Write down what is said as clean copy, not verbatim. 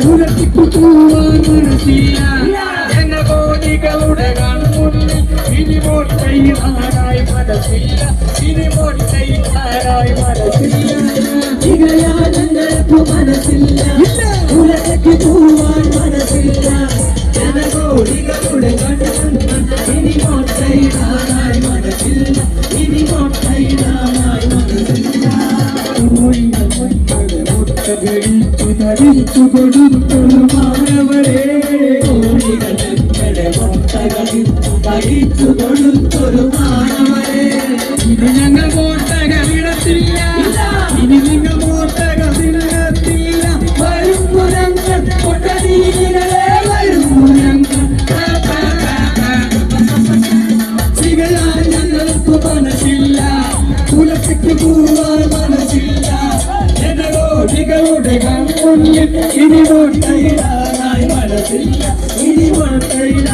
ഉലക്കിപ്പു തൂവാൻ മനസ്സില്ല ജനകോടികളുടെ കൺമുന്നിൽ ഇനിമോൾ കൈകാനായി മനസ്സില്ല ഇനിമോൾ കൈകാനായി മനസ്സില്ല ഞങ്ങൾക്ക് മനസ്സില്ല ഉലക്കി തൂവാൻ മനസ്സില്ല ജനകോടികളുടെ കൺമുന്നിൽ ഇനിമോൾ കൈകാനായി മനസ്സില്ല ഇനിമോൾ കൈകാനായി മനസ്സില്ല ധരിച്ചു കൊടുത്തൊരു മാനവരെ ധരിച്ചു കൊടുത്തൊരു മാനവരെ ഇനി ഞങ്ങൾ കോട്ടകളിടത്തില്ല ഇനി നിങ്ങൾ കോട്ടകളിടത്തില്ല വരുന്നു ഞങ്ങൾ കൊട്ടരീകളെ വരുന്നു ഞങ്ങൾ ചികയാൻ ഞങ്ങൾക്ക് മനസ്സില്ല ഉലക്കിക്ക് പോവാൻ മനസ്സില്ല ജനകോടികളുടെ കൺമുന്നിൽ ഇനിമോൾ കൈകാനായി മനസ്സില്ല ഇനി മനസ്സില്ല